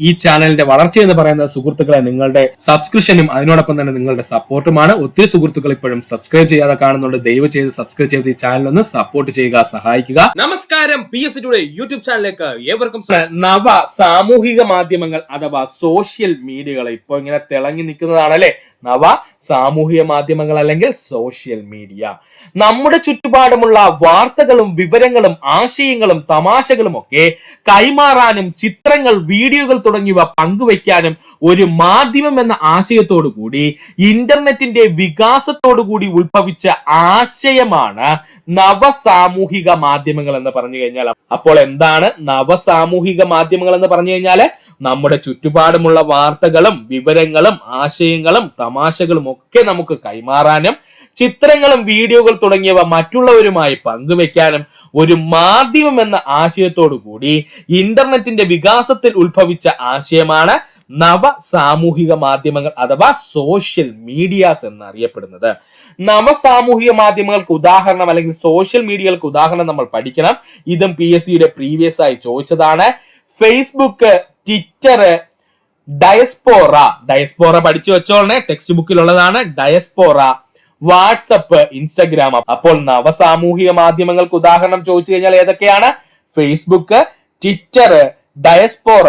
ഈ ചാനലിന്റെ വളർച്ച എന്ന് പറയുന്ന സുഹൃത്തുക്കളെ നിങ്ങളുടെ സബ്സ്ക്രിപ്ഷനും അതിനോടൊപ്പം തന്നെ നിങ്ങളുടെ സപ്പോർട്ടുമാണ്. ഒത്തിരി സുഹൃത്തുക്കൾ ഇപ്പോഴും സബ്സ്ക്രൈബ് ചെയ്യാതെ കാണുന്നുണ്ട്. ദയവ് ചെയ്ത് സബ്സ്ക്രൈബ് ചെയ്ത് ഈ ചാനൽ ഒന്ന് സപ്പോർട്ട് ചെയ്യുക, സഹായിക്കുക. നമസ്കാരം, PSC ടുഡേ യൂട്യൂബ് ചാനലിലേക്ക് ഏവർക്കും നവ സാമൂഹിക മാധ്യമങ്ങൾ അഥവാ സോഷ്യൽ മീഡിയകൾ ഇപ്പോൾ ഇങ്ങനെ തിളങ്ങി നിൽക്കുന്നതാണല്ലേ നവ സാമൂഹിക മാധ്യമങ്ങൾ അല്ലെങ്കിൽ സോഷ്യൽ മീഡിയ. നമ്മുടെ ചുറ്റുപാടുമുള്ള വാർത്തകളും വിവരങ്ങളും ആശയങ്ങളും തമാശകളും ഒക്കെ കൈമാറാനും ചിത്രങ്ങൾ, വീഡിയോകൾ തുടങ്ങിയവ പങ്കുവയ്ക്കാനും ഒരു മാധ്യമം എന്ന ആശയത്തോടു കൂടി ഇന്റർനെറ്റിന്റെ വികാസത്തോടു കൂടി ഉത്ഭവിച്ച ആശയമാണ് നവസാമൂഹിക മാധ്യമങ്ങൾ എന്ന് പറഞ്ഞു കഴിഞ്ഞാൽ. അപ്പോൾ എന്താണ് നവസാമൂഹിക മാധ്യമങ്ങൾ എന്ന് പറഞ്ഞു കഴിഞ്ഞാൽ? നമ്മുടെ ചുറ്റുപാടുമുള്ള വാർത്തകളും വിവരങ്ങളും ആശയങ്ങളും തമാശകളും ഒക്കെ നമുക്ക് കൈമാറാനും ചിത്രങ്ങളും വീഡിയോകൾ തുടങ്ങിയവ മറ്റുള്ളവരുമായി പങ്കുവെക്കാനും ഒരു മാധ്യമം എന്ന ആശയത്തോടു കൂടി ഇന്റർനെറ്റിന്റെ വികാസത്തിൽ ഉത്ഭവിച്ച ആശയമാണ് നവ സാമൂഹിക മാധ്യമങ്ങൾ അഥവാ സോഷ്യൽ മീഡിയാസ് എന്നറിയപ്പെടുന്നത്. നവസാമൂഹിക മാധ്യമങ്ങൾക്ക് ഉദാഹരണം അല്ലെങ്കിൽ സോഷ്യൽ മീഡിയകൾക്ക് ഉദാഹരണം നമ്മൾ പഠിക്കണം. ഇതും PSCയുടെ പ്രീവിയസ് ആയി ചോദിച്ചതാണ്. ഫേസ്ബുക്ക്, ട്വിറ്റർ, ഡയസ്പോറ പഠിച്ചു വെച്ചോളണേ, ടെക്സ്റ്റ് ബുക്കിലുള്ളതാണ്. Diaspora, WhatsApp, Instagram. അപ്പോൾ നവസാമൂഹിക മാധ്യമങ്ങൾക്ക് ഉദാഹരണം ചോദിച്ചു കഴിഞ്ഞാൽ ഏതൊക്കെയാണ്? Facebook, Twitter, diaspora,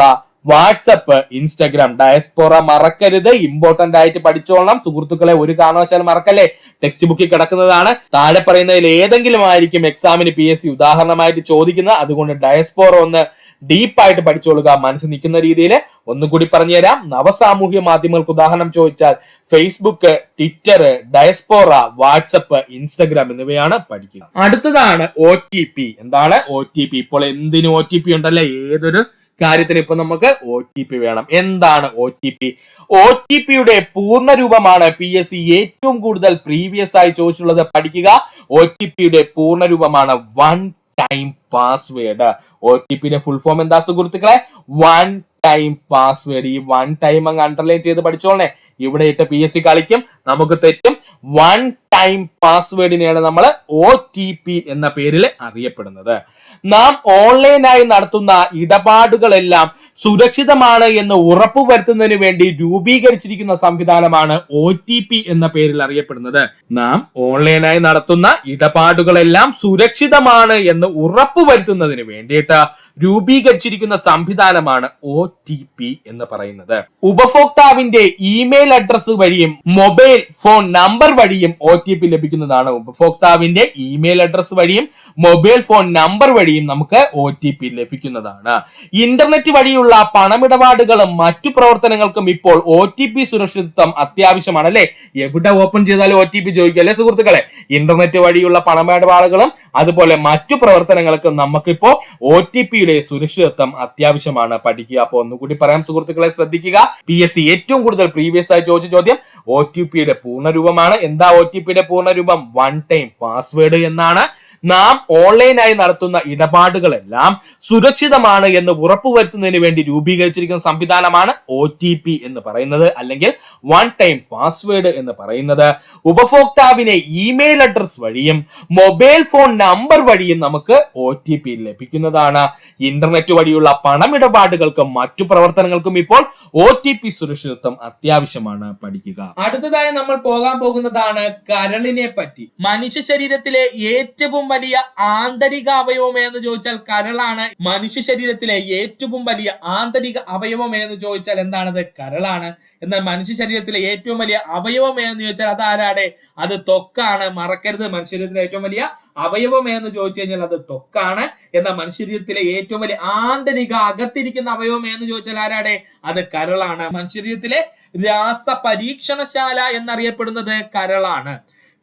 WhatsApp, Instagram. Diaspora മറക്കരുത്, ഇമ്പോർട്ടന്റ് ആയിട്ട് പഠിച്ചോളണം സുഹൃത്തുക്കളെ, ഒരു കാരണവശാലും മറക്കല്ലേ. ടെക്സ്റ്റ് ബുക്കിൽ കിടക്കുന്നതാണ്. താഴെ പറയുന്നതിൽ ഏതെങ്കിലും ആയിരിക്കും എക്സാമിന് PSC ഉദാഹരണമായിട്ട് ചോദിക്കുന്നത്. അതുകൊണ്ട് ഡയസ്പോറ ഒന്ന് ഡീപ്പായിട്ട് പഠിച്ചോളുക, മനസ്സിൽ നിൽക്കുന്ന രീതിയിൽ. ഒന്നുകൂടി പറഞ്ഞുതരാം. നവസാമൂഹിക മാധ്യമങ്ങൾക്ക് ഉദാഹരണം ചോദിച്ചാൽ Facebook, Twitter, diaspora, WhatsApp, Instagram എന്നിവയാണ് പഠിക്കുക. അടുത്തതാണ് OTP. എന്താണ് OTP? ഇപ്പോൾ എന്തിന് OTP ഉണ്ടല്ലേ? ഏതൊരു കാര്യത്തിന് ഇപ്പൊ നമുക്ക് OTP വേണം. എന്താണ് OTP? OTPയുടെ പൂർണ്ണ രൂപമാണ് PSC ഏറ്റവും കൂടുതൽ പ്രീവിയസ് ആയി ചോദിച്ചുള്ളത്. പഠിക്കുക. OTPയുടെ പൂർണ്ണ രൂപമാണ് വൺ ടൈം പാസ്വേഡ്. OTPയുടെ ഫുൾ ഫോം എന്താ സുഹൃത്തുക്കളെ? One time password. ഈ വൺ ടൈം അങ്ങ് അണ്ടർലൈൻ ചെയ്ത് പഠിച്ചോളണേ. ഇവിടെ ഇട്ട് PSC കളിക്കും, നമുക്ക് തെറ്റും. വൺ ടൈം പാസ്വേഡിനെയാണ് നമ്മൾ OTP എന്ന പേരിൽ അറിയപ്പെടുന്നത്. നാം ഓൺലൈനായി നടത്തുന്ന ഇടപാടുകളെല്ലാം സുരക്ഷിതമാണ് എന്ന് ഉറപ്പുവരുത്തുന്നതിന് വേണ്ടി രൂപീകരിച്ചിരിക്കുന്ന സംവിധാനമാണ് OTP എന്ന പേരിൽ അറിയപ്പെടുന്നത്. നാം ഓൺലൈനായി നടത്തുന്ന ഇടപാടുകളെല്ലാം സുരക്ഷിതമാണ് എന്ന് ഉറപ്പുവരുത്തുന്നതിന് വേണ്ടിയിട്ട് രൂപീകരിച്ചിരിക്കുന്ന സംവിധാനമാണ് OTP എന്ന് പറയുന്നത്. ഉപഭോക്താവിന്റെ ഇമെയിൽ അഡ്രസ് വഴിയും മൊബൈൽ ഫോൺ നമ്പർ വഴിയും OTP ലഭിക്കുന്നതാണ്. ഉപഭോക്താവിന്റെ ഇമെയിൽ അഡ്രസ് വഴിയും മൊബൈൽ ഫോൺ നമ്പർ വഴിയും നമുക്ക് OTP ലഭിക്കുന്നതാണ്. ഇന്റർനെറ്റ് വഴിയുള്ള പണമിടപാടുകളും മറ്റു പ്രവർത്തനങ്ങൾക്കും ഇപ്പോൾ OTP സുരക്ഷിതത്വം അത്യാവശ്യമാണ് അല്ലെ? എവിടെ ഓപ്പൺ ചെയ്താലും OTP ചോദിക്കും അല്ലെ സുഹൃത്തുക്കളെ? ഇന്റർനെറ്റ് വഴിയുള്ള പണമിടപാടുകളും അതുപോലെ മറ്റു പ്രവർത്തനങ്ങൾക്കും നമുക്കിപ്പോ OTPയുടെ സുരക്ഷിതത്വം അത്യാവശ്യമാണ്. പഠിക്കുക. അപ്പൊ ഒന്നുകൂടി പറയാം സുഹൃത്തുക്കളെ, ശ്രദ്ധിക്കുക. PSC ഏറ്റവും കൂടുതൽ പ്രീവിയസ് ആയി ചോദിച്ച ചോദ്യം OTPയുടെ പൂർണ്ണരൂപമാണ്. എന്താ OTPയുടെ പൂർണ്ണരൂപം? വൺ ടൈം പാസ്വേഡ് എന്നാണ്. നാം ഓൺലൈനായി നടത്തുന്ന ഇടപാടുകളെല്ലാം സുരക്ഷിതമാണ് എന്ന് ഉറപ്പുവരുത്തുന്നതിന് വേണ്ടി രൂപീകരിച്ചിരിക്കുന്ന സംവിധാനമാണ് OTP എന്ന് പറയുന്നത്, അല്ലെങ്കിൽ വൺ ടൈം പാസ്വേഡ് എന്ന് പറയുന്നത്. ഉപഭോക്താവിനെ ഇമെയിൽ അഡ്രസ് വഴിയും മൊബൈൽ ഫോൺ നമ്പർ വഴിയും നമുക്ക് OTP ലഭിക്കുന്നതാണ്. ഇന്റർനെറ്റ് വഴിയുള്ള പണമിടപാടുകൾക്കും മറ്റു പ്രവർത്തനങ്ങൾക്കും ഇപ്പോൾ OTP സുരക്ഷിതത്വം അത്യാവശ്യമാണ്. പഠിക്കുക. അടുത്തതായി നമ്മൾ പോകാൻ പോകുന്നതാണ് കരളിനെ പറ്റി. മനുഷ്യ ശരീരത്തിലെ ഏറ്റവും വലിയ ആന്തരിക അവയവം എന്ന് ചോദിച്ചാൽ കരളാണ്. മനുഷ്യ ശരീരത്തിലെ ഏറ്റവും വലിയ ആന്തരിക അവയവം എന്ന് ചോദിച്ചാൽ എന്താണത്? കരളാണ്. എന്നാൽ മനുഷ്യ ശരീരത്തിലെ ഏറ്റവും വലിയ അവയവം എന്ന് ചോദിച്ചാൽ അത് ആരാടെ? അത് ത്വക്കാണ്. മറക്കരുത്. മനുഷ്യ ശരീരത്തിലെ ഏറ്റവും വലിയ അവയവം എന്ന് ചോദിച്ചു കഴിഞ്ഞാൽ അത് ത്വക്കാണ്. എന്നാൽ മനുഷ്യ ശരീരത്തിലെ ഏറ്റവും വലിയ ആന്തരിക അകത്തിരിക്കുന്ന അവയവം എന്ന് ചോദിച്ചാൽ ആരാടെ? അത് കരളാണ്. മനുഷ്യ ശരീരത്തിലെ രാസപരീക്ഷണശാല എന്നറിയപ്പെടുന്നത് കരളാണ്.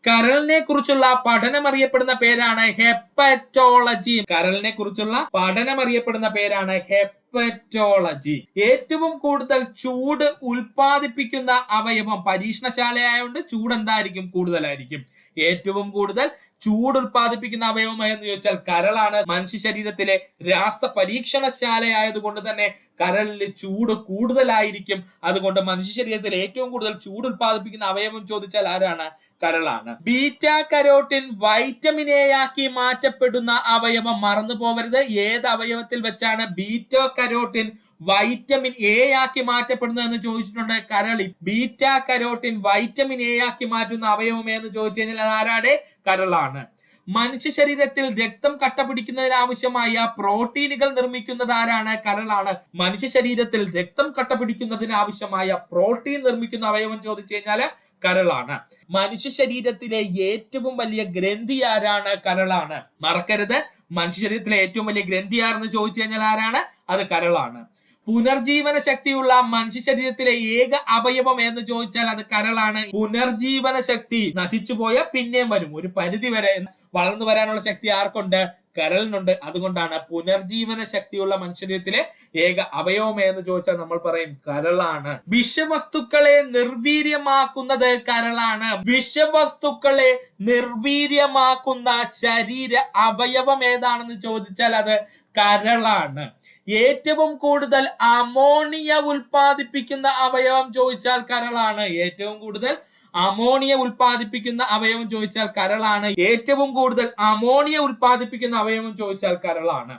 കരളിനെ കുറിച്ചുള്ള പഠനം അറിയപ്പെടുന്ന പേരാണ് ഹെപ്പറ്റോളജി. കരളിനെ കുറിച്ചുള്ള പഠനം അറിയപ്പെടുന്ന പേരാണ് ഹെപ്പറ്റോളജി. ഏറ്റവും കൂടുതൽ ചൂട് ഉൽപ്പാദിപ്പിക്കുന്ന അവയവം, പരീക്ഷണശാലയായതുകൊണ്ട് ചൂട് എന്തായിരിക്കും? കൂടുതലായിരിക്കും. ഏറ്റവും കൂടുതൽ ചൂട് ഉൽപ്പാദിപ്പിക്കുന്ന അവയവം എന്ന് ചോദിച്ചാൽ കരളാണ്. മനുഷ്യ ശരീരത്തിലെ രാസപരീക്ഷണശാലയായതുകൊണ്ട് തന്നെ കരളിൽ ചൂട് കൂടുതലായിരിക്കും. അതുകൊണ്ട് മനുഷ്യ ശരീരത്തിൽ ഏറ്റവും കൂടുതൽ ചൂട് ഉൽപ്പാദിപ്പിക്കുന്ന അവയവം ചോദിച്ചാൽ ആരാണ്? കരളാണ്. ബീറ്റ കരോട്ടിൻ വൈറ്റമിൻ എ ആക്കി മാറ്റപ്പെടുന്ന അവയവം മറന്നു പോകരുത്. ഏത് അവയവത്തിൽ വെച്ചാണ് ബീറ്റ കരോട്ടിൻ വൈറ്റമിൻ എ ആക്കി മാറ്റപ്പെടുന്നത് എന്ന് ചോദിച്ചിട്ടുണ്ട്. കരളിൽ ബീറ്റ കരോട്ടിൻ വൈറ്റമിൻ എ ആക്കി മാറ്റുന്ന അവയവം എന്ന് ചോദിച്ചു കഴിഞ്ഞാൽ അത് ആരാടെ? കരളാണ്. മനുഷ്യ ശരീരത്തിൽ രക്തം കട്ട പിടിക്കുന്നതിന് ആവശ്യമായ പ്രോട്ടീനുകൾ നിർമ്മിക്കുന്നത് ആരാണ്? കരളാണ്. മനുഷ്യ ശരീരത്തിൽ രക്തം കട്ട പിടിക്കുന്നതിന് ആവശ്യമായ പ്രോട്ടീൻ നിർമ്മിക്കുന്ന അവയവം ചോദിച്ചു കഴിഞ്ഞാൽ കരളാണ്. മനുഷ്യ ശരീരത്തിലെ ഏറ്റവും വലിയ ഗ്രന്ഥി ആരാണ്? കരളാണ്. മറക്കരുത്, മനുഷ്യ ശരീരത്തിലെ ഏറ്റവും വലിയ ഗ്രന്ഥി ആരെന്ന് ചോദിച്ചു കഴിഞ്ഞാൽ ആരാണ്? അത് കരളാണ്. പുനർജീവന ശക്തിയുള്ള മനുഷ്യ ശരീരത്തിലെ ഏക അവയവം എന്ന് ചോദിച്ചാൽ അത് കരളാണ്. പുനർജീവന ശക്തി നശിച്ചുപോയ പിന്നെയും വരും, ഒരു പരിധി വരെ വളർന്നു വരാനുള്ള ശക്തി ആർക്കുണ്ട്? കരളിനുണ്ട്. അതുകൊണ്ടാണ് പുനർജീവന ശക്തിയുള്ള മനുഷ്യരീരത്തിലെ ഏക അവയവം എന്ന് ചോദിച്ചാൽ നമ്മൾ പറയും കരളാണ്. വിഷവസ്തുക്കളെ നിർവീര്യമാക്കുന്നത് കരളാണ്. വിഷവസ്തുക്കളെ നിർവീര്യമാക്കുന്ന ശരീര അവയവം ഏതാണെന്ന് ചോദിച്ചാൽ അത് കരളാണ്. ഏറ്റവും കൂടുതൽ അമോണിയ ഉൽപ്പാദിപ്പിക്കുന്ന അവയവം ചോദിച്ചാൽ കരളാണ്. ഏറ്റവും കൂടുതൽ അമോണിയ ഉൽപ്പാദിപ്പിക്കുന്ന അവയവം ചോദിച്ചാൽ കരളാണ്. ഏറ്റവും കൂടുതൽ അമോണിയ ഉൽപ്പാദിപ്പിക്കുന്ന അവയവം ചോദിച്ചാൽ കരളാണ്.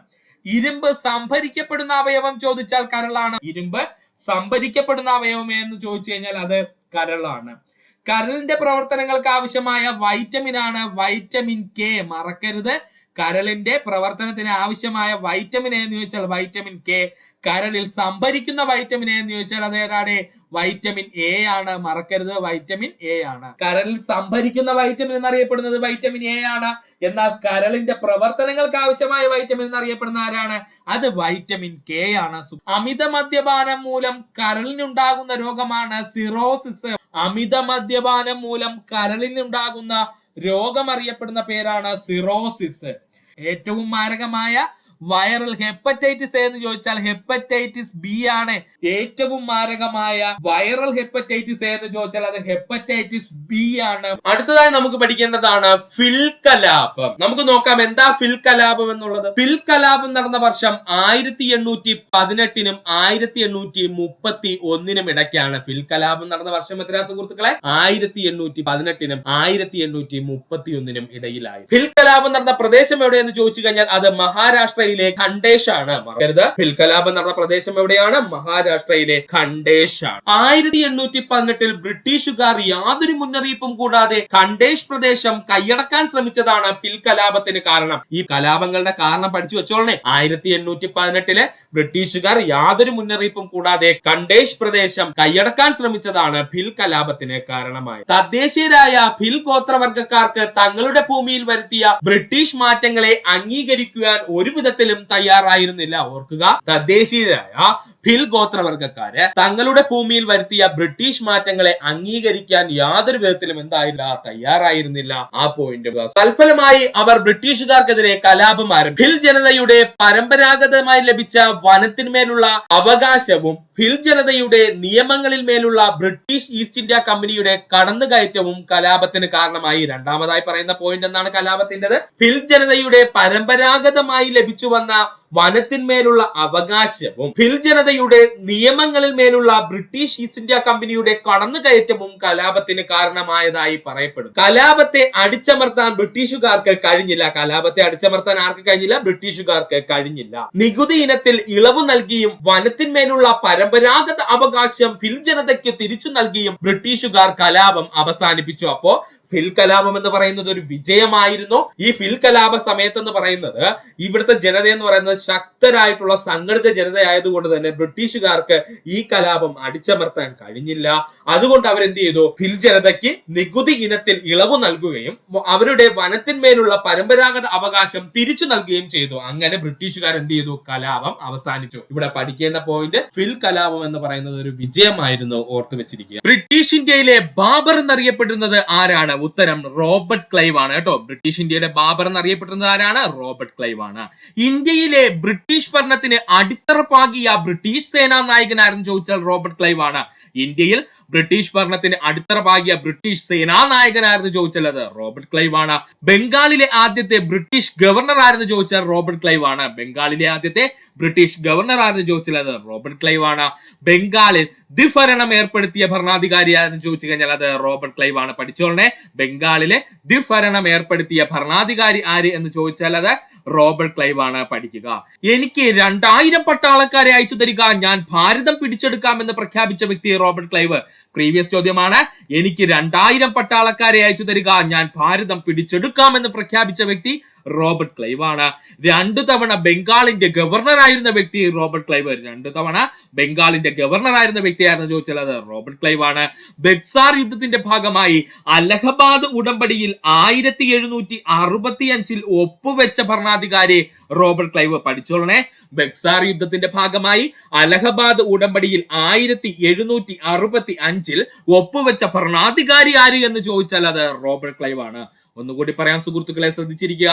ഇരുമ്പ് സംഭരിക്കപ്പെടുന്ന അവയവം ചോദിച്ചാൽ കരളാണ്. ഇരുമ്പ് സംഭരിക്കപ്പെടുന്ന അവയവം എന്ന് ചോദിച്ചു കഴിഞ്ഞാൽ അത് കരളാണ്. കരളിന്റെ പ്രവർത്തനങ്ങൾക്ക് ആവശ്യമായ വൈറ്റമിൻ ആണ് വൈറ്റമിൻ കെ. മറക്കരുത്, കരളിന്റെ പ്രവർത്തനത്തിന് ആവശ്യമായ വൈറ്റമിൻ എന്ന് ചോദിച്ചാൽ വൈറ്റമിൻ കെ. കരളിൽ സംഭരിക്കുന്ന വൈറ്റമിൻ എന്ന് ചോദിച്ചാൽ അത് ഏതാണ്? വൈറ്റമിൻ എ ആണ്. മറക്കരുത്, വൈറ്റമിൻ എ ആണ്. കരളിൽ സംഭരിക്കുന്ന വൈറ്റമിൻ എന്നറിയപ്പെടുന്നത് വൈറ്റമിൻ എ ആണ്. എന്നാൽ കരളിന്റെ പ്രവർത്തനങ്ങൾക്ക് ആവശ്യമായ വൈറ്റമിൻ എന്നറിയപ്പെടുന്ന ആരാണ്? അത് വൈറ്റമിൻ കെ ആണ്. അമിത മദ്യപാനം മൂലം കരളിനുണ്ടാകുന്ന രോഗമാണ് സിറോസിസ്. അമിത മദ്യപാനം മൂലം കരളിനുണ്ടാകുന്ന രോഗം അറിയപ്പെടുന്ന പേരാണ് സിറോസിസ്. ഏറ്റവും മാരകമായ വൈറൽ ഹെപ്പറ്റൈറ്റിസ് എന്ന് ചോദിച്ചാൽ ഹെപ്പറ്റൈറ്റിസ് ബി ആണ്. ഏറ്റവും മാരകമായ വൈറൽ ഹെപ്പറ്റൈറ്റിസ് എന്ന് ചോദിച്ചാൽ അത് ഹെപ്പറ്റൈറ്റിസ് ബി ആണ്. അടുത്തതായി നമുക്ക് പഠിക്കേണ്ടതാണ് ഫിൽ കലാപം. നമുക്ക് നോക്കാം എന്താ ഫിൽ കലാപം എന്നുള്ളത്. ഫിൽ കലാപം നടന്ന വർഷം 1818നും 1831നും ഇടയ്ക്കാണ്. ഫിൽ കലാപം നടന്ന വർഷം എത്ര സുഹൃത്തുക്കളെ? 1818നും 1831നും ഇടയിലായി. ഫിൽ കലാപം നടന്ന പ്രദേശം എവിടെയെന്ന് ചോദിച്ചു കഴിഞ്ഞാൽ അത് മഹാരാഷ്ട്രയിലെ ഖണ്ഡേഷ് ആണ്. മറക്കരുത്, ഫിൽ കലാപം നടന്ന പ്രദേശം എവിടെയാണ്? മഹാരാഷ്ട്രയിലെ ഖണ്ഡേഷ് ആണ്. 1818 ബ്രിട്ടീഷുകാർ യാതൊരു മുന്നറിയിപ്പും കൂടാതെ ഖണ്ഡേഷ് പ്രദേശം കൈയടക്കാൻ ശ്രമിച്ചതാണ് ഫിൽ കലാപത്തിന് കാരണം. ഈ കലാപങ്ങളുടെ കാരണം പഠിച്ചു വെച്ചോളണേ. 1818 ബ്രിട്ടീഷുകാർ യാതൊരു മുന്നറിയിപ്പും കൂടാതെ ഖണ്ഡേഷ് പ്രദേശം കൈയടക്കാൻ ശ്രമിച്ചതാണ് ഫിൽ കലാപത്തിന് കാരണമായി. തദ്ദേശീയരായ ഫിൽ ഗോത്രവർഗക്കാർക്ക് തങ്ങളുടെ ഭൂമിയിൽ വരുത്തിയ ബ്രിട്ടീഷ് മാറ്റങ്ങളെ അംഗീകരിക്കുവാൻ ഒരു വിധത്തിലും തയ്യാറായിരുന്നില്ല. ഓർക്കുക, തദ്ദേശീയരായ ഫിൽ ഗോത്രവർഗക്കാര് തങ്ങളുടെ ഭൂമിയിൽ വരുത്തിയ ബ്രിട്ടീഷ് മാറ്റങ്ങളെ അംഗീകരിക്കാൻ യാതൊരു വിധത്തിലും എന്തായില്ല? തയ്യാറായിരുന്നില്ല. ആ പോയിന്റ് തൽഫലമായി അവർ ബ്രിട്ടീഷുകാർക്കെതിരെ കലാപം ആരംഭിച്ചു. ഫിൽ ജനതയുടെ പരമ്പരാഗതമായി ലഭിച്ച വനത്തിന്മേലുള്ള അവകാശവും ഫിൽ ജനതയുടെ നിയമങ്ങളിൽ മേലുള്ള ബ്രിട്ടീഷ് ഈസ്റ്റ് ഇന്ത്യ കമ്പനിയുടെ കടന്നുകയറ്റവും കലാപത്തിന് കാരണമായി. രണ്ടാമതായി പറയുന്ന പോയിന്റ് എന്താണ് കലാപത്തിൻ്റെത്? ഫിൽ ജനതയുടെ പരമ്പരാഗതമായി ലഭിച്ചു വന്ന വനത്തിന്മേലുള്ള അവകാശവും ഫിൽ ജനതയുടെ നിയമങ്ങളിൽ മേലുള്ള ബ്രിട്ടീഷ് ഈസ്റ്റ് ഇന്ത്യ കമ്പനിയുടെ കടന്നുകയറ്റവും കലാപത്തിന് കാരണമായതായി പറയപ്പെടും. കലാപത്തെ അടിച്ചമർത്താൻ ബ്രിട്ടീഷുകാർക്ക് കഴിഞ്ഞില്ല. കലാപത്തെ അടിച്ചമർത്താൻ ആർക്ക് കഴിഞ്ഞില്ല? ബ്രിട്ടീഷുകാർക്ക് കഴിഞ്ഞില്ല. നികുതി ഇനത്തിൽ ഇളവ് നൽകിയും വനത്തിന്മേലുള്ള പരമ്പരാഗത അവകാശം ഫിൽ ജനതയ്ക്ക് തിരിച്ചു നൽകിയും ബ്രിട്ടീഷുകാർ കലാപം അവസാനിപ്പിച്ചു. അപ്പോ ഫിൽ കലാപം എന്ന് പറയുന്നത് ഒരു വിജയമായിരുന്നു. ഈ ഫിൽ കലാപ സമയത്ത് എന്ന് പറയുന്നത് ഇവിടുത്തെ ജനത എന്ന് പറയുന്നത് ശക്തരായിട്ടുള്ള സംഘടിത ജനതയായതുകൊണ്ട് തന്നെ ബ്രിട്ടീഷുകാർക്ക് ഈ കലാപം അടിച്ചമർത്താൻ കഴിഞ്ഞില്ല. അതുകൊണ്ട് അവരെന്ത് ചെയ്തു? ഫിൽ ജനതയ്ക്ക് നികുതി ഇനത്തിൽ ഇളവ് നൽകുകയും അവരുടെ വനത്തിന്മേലുള്ള പരമ്പരാഗത അവകാശം തിരിച്ചു നൽകുകയും ചെയ്തു. അങ്ങനെ ബ്രിട്ടീഷുകാർ എന്ത് ചെയ്തു? കലാപം അവസാനിച്ചു. ഇവിടെ പഠിക്കേണ്ട പോയിന്റ് ഫിൽ കലാപം എന്ന് പറയുന്നത് ഒരു വിജയമായിരുന്നു. ഓർത്തു വെച്ചിരിക്കുക. ബ്രിട്ടീഷ് ഇന്ത്യയിലെ ബാബർ എന്നറിയപ്പെടുന്നത് ആരാണ്? ഉത്തരം റോബർട്ട് ക്ലൈവ് ആണ് കേട്ടോ. ബ്രിട്ടീഷ് ഇന്ത്യയുടെ ബാബർ എന്നറിയപ്പെടുന്നത് ആരാണ്? റോബർട്ട് ക്ലൈവ് ആണ്. ഇന്ത്യയിലെ ബ്രിട്ടീഷ് ഭരണത്തിന് അടിത്തറ പാകിയ ബ്രിട്ടീഷ് സേനാ നായകനാരെന്ന് ചോദിച്ചാൽ റോബർട്ട് ക്ലൈവ് ആണ്. ഇന്ത്യയിൽ ബ്രിട്ടീഷ് ഭരണത്തിന് അടിത്തറ പാകിയ ബ്രിട്ടീഷ് സേനാനായകനായിരുന്നു ചോദിച്ചാൽ അത് റോബർട്ട് ക്ലൈവ് ആണ്. ബംഗാളിലെ ആദ്യത്തെ ബ്രിട്ടീഷ് ഗവർണർ ആയിരുന്നു ചോദിച്ചാൽ റോബർട്ട് ക്ലൈവ് ആണ്. ബംഗാളിലെ ആദ്യത്തെ ബ്രിട്ടീഷ് ഗവർണർ ആയിരുന്നു ചോദിച്ചാൽ അത് റോബർട്ട് ക്ലൈവ് ആണ്. ബംഗാളിൽ ദ്വിഭരണം ഏർപ്പെടുത്തിയ ഭരണാധികാരി ആയിരുന്നു ചോദിച്ചു കഴിഞ്ഞാൽ അത് റോബർട്ട് ക്ലൈവ് ആണ്. പഠിച്ചോളനെ, ബംഗാളിലെ ദ്വിഭരണം ഏർപ്പെടുത്തിയ ഭരണാധികാരി ആര് എന്ന് ചോദിച്ചാൽ അത് റോബർട്ട് ക്ലൈവ് ആണ്. പഠിക്കുക. എനിക്ക് 2000 പട്ടാളക്കാരെ അയച്ചു തരിക, ഞാൻ ഭാരതം പിടിച്ചെടുക്കാമെന്ന് പ്രഖ്യാപിച്ച വ്യക്തി റോബർട്ട് ക്ലൈവ്. പ്രീവിയസ് ചോദ്യമാണ്. എനിക്ക് 2000 പട്ടാളക്കാരെ അയച്ചു തരിക, ഞാൻ ഭാരതം പിടിച്ചെടുക്കാമെന്ന് പ്രഖ്യാപിച്ച വ്യക്തി റോബർട്ട് ക്ലൈവ് ആണ്. 2 തവണ ബംഗാളിന്റെ ഗവർണർ ആയിരുന്ന വ്യക്തി റോബർട്ട് ക്ലൈവ്. 2 തവണ ബംഗാളിന്റെ ഗവർണർ ആയിരുന്ന വ്യക്തിയായിരുന്നു ചോദിച്ചാൽ അത് റോബർട്ട് ക്ലൈവ് ആണ്. ബക്സാർ യുദ്ധത്തിന്റെ ഭാഗമായി അലഹബാദ് ഉടമ്പടിയിൽ 1765 ഒപ്പുവെച്ച ഭരണാധികാരി റോബർട്ട് ക്ലൈവ്. പഠിച്ചോളണേ, ബക്സാർ യുദ്ധത്തിന്റെ ഭാഗമായി അലഹബാദ് ഉടമ്പടിയിൽ 1765 ഒപ്പുവെച്ച ഭരണാധികാരി ആര് എന്ന് ചോദിച്ചാൽ അത് റോബർട്ട് ക്ലൈവ് ആണ്. ഒന്നുകൂടി പറയാം സുഹൃത്തുക്കളെ, ശ്രദ്ധിച്ചിരിക്കുക.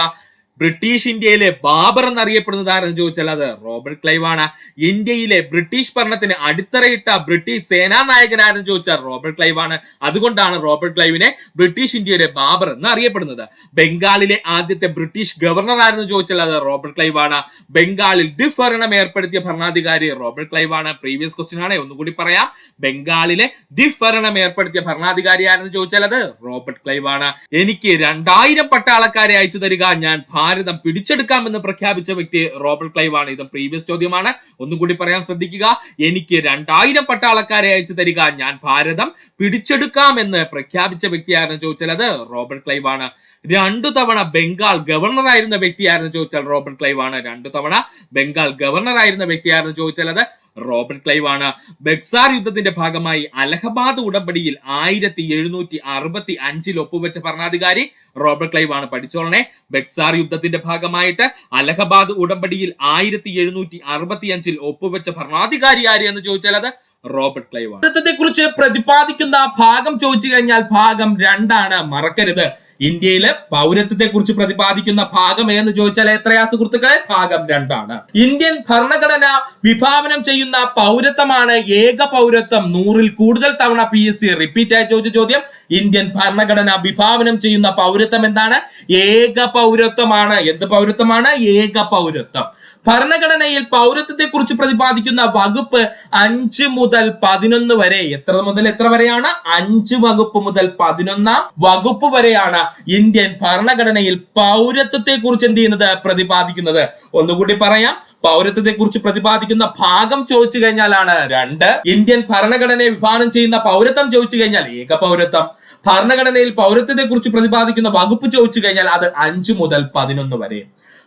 ബ്രിട്ടീഷ് ഇന്ത്യയിലെ ബാബർ എന്നറിയപ്പെടുന്നത് ആരെന്ന് ചോദിച്ചാൽ അത് റോബർട്ട് ക്ലൈവ് ആണ്. ഇന്ത്യയിലെ ബ്രിട്ടീഷ് ഭരണത്തിന് അടിത്തറയിട്ട ബ്രിട്ടീഷ് സേനാനായകനാരെന്ന് ചോദിച്ചാൽ റോബർട്ട് ക്ലൈവ് ആണ്. അതുകൊണ്ടാണ് റോബർട്ട് ക്ലൈവിനെ ബ്രിട്ടീഷ് ഇന്ത്യയിലെ ബാബർ എന്ന് അറിയപ്പെടുന്നത്. ബംഗാളിലെ ആദ്യത്തെ ബ്രിട്ടീഷ് ഗവർണർ ആരെന്ന് ചോദിച്ചാൽ അത് റോബർട്ട് ക്ലൈവ് ആണ്. ബംഗാളിൽ ദ്വിഭരണം ഏർപ്പെടുത്തിയ ഭരണാധികാരി റോബർട്ട് ക്ലൈവ് ആണ്. പ്രീവിയസ് ക്വസ്റ്റ്യൻ ആണ്, ഒന്നുകൂടി പറയാം. ബംഗാളിലെ ദ്വിഭരണം ഏർപ്പെടുത്തിയ ഭരണാധികാരി ആരെന്ന് ചോദിച്ചാൽ അത് റോബർട്ട് ക്ലൈവ് ആണ്. എനിക്ക് 2000 പട്ടാളക്കാരെ അയച്ചു തരിക, ഞാൻ ഭാരതം പിടിച്ചെടുക്കാമെന്ന് പ്രഖ്യാപിച്ച വ്യക്തി റോബർട്ട് ക്ലൈവ് ആണ്. ഇത് പ്രീവിയസ് ചോദ്യമാണ്, ഒന്നുകൂടി പറയാൻ ശ്രദ്ധിക്കുക. എനിക്ക് 2000 പട്ടാളക്കാരെ അയച്ചു തരിക, ഞാൻ ഭാരതം പിടിച്ചെടുക്കാമെന്ന് പ്രഖ്യാപിച്ച വ്യക്തിയാണെന്ന് ചോദിച്ചാൽ അത് റോബർട്ട് ക്ലൈവ് ആണ്. 2 തവണ ബംഗാൾ ഗവർണർ ആയിരുന്ന വ്യക്തിയാണെന്ന് ചോദിച്ചാൽ റോബർട്ട് ക്ലൈവ് ആണ്. 2 തവണ ബംഗാൾ ഗവർണർ ആയിരുന്ന വ്യക്തിയാണെന്ന് ചോദിച്ചാൽ അത് റോബർട്ട് ക്ലൈവ് ആണ്. ബക്സാർ യുദ്ധത്തിന്റെ ഭാഗമായി അലഹബാദ് ഉടമ്പടിയിൽ 1765 ഒപ്പുവെച്ച ഭരണാധികാരി റോബർട്ട് ക്ലൈവ് ആണ്. പഠിച്ചോളനെ, ബക്സാർ യുദ്ധത്തിന്റെ ഭാഗമായിട്ട് അലഹബാദ് ഉടമ്പടിയിൽ 1765 ഒപ്പുവെച്ച ഭരണാധികാരി ആര് എന്ന് ചോദിച്ചാൽ അത് റോബർട്ട് ക്ലൈവ് ആണ്. യുദ്ധത്തെ കുറിച്ച് പ്രതിപാദിക്കുന്ന ഭാഗം ചോദിച്ചു കഴിഞ്ഞാൽ ഭാഗം 2 ആണ്, മറക്കരുത്. ഇന്ത്യയിലെ പൗരത്വത്തെ കുറിച്ച് പ്രതിപാദിക്കുന്ന ഭാഗം ഏതെന്ന് ചോദിച്ചാൽ എത്രയാ സുഹൃത്തുക്കളെ? ഭാഗം 2 ആണ്. ഇന്ത്യൻ ഭരണഘടന വിഭാവനം ചെയ്യുന്ന പൗരത്വമാണ് ഏക പൗരത്വം. 100-ൽ കൂടുതൽ തവണ PSC റിപ്പീറ്റ് ആയി ചോദിച്ച ചോദ്യം. ഇന്ത്യൻ ഭരണഘടന വിഭാവനം ചെയ്യുന്ന പൗരത്വം എന്താണ്? ഏക പൗരത്വമാണ്. എന്ത് പൗരത്വമാണ്? ഏക പൗരത്വം. ഭരണഘടനയിൽ പൗരത്വത്തെ കുറിച്ച് പ്രതിപാദിക്കുന്ന വകുപ്പ് 5 മുതൽ 11 വരെ. എത്ര മുതൽ എത്ര വരെയാണ്? 5 വകുപ്പ് മുതൽ 11-ാം വകുപ്പ് വരെയാണ് ഇന്ത്യൻ ഭരണഘടനയിൽ പൗരത്വത്തെ കുറിച്ച് എന്ത് ചെയ്യുന്നത്? പ്രതിപാദിക്കുന്നത്. ഒന്നുകൂടി പറയാം. പൗരത്വത്തെ കുറിച്ച് പ്രതിപാദിക്കുന്ന ഭാഗം ചോദിച്ചു കഴിഞ്ഞാലാണ് 2. ഇന്ത്യൻ ഭരണഘടനയെ വിഭാവനം ചെയ്യുന്ന പൗരത്വം ചോദിച്ചു കഴിഞ്ഞാൽ ഏക പൗരത്വം. ഭരണഘടനയിൽ പൗരത്വത്തെ കുറിച്ച് പ്രതിപാദിക്കുന്ന വകുപ്പ് ചോദിച്ചു കഴിഞ്ഞാൽ അത് 5 മുതൽ 11 വരെ.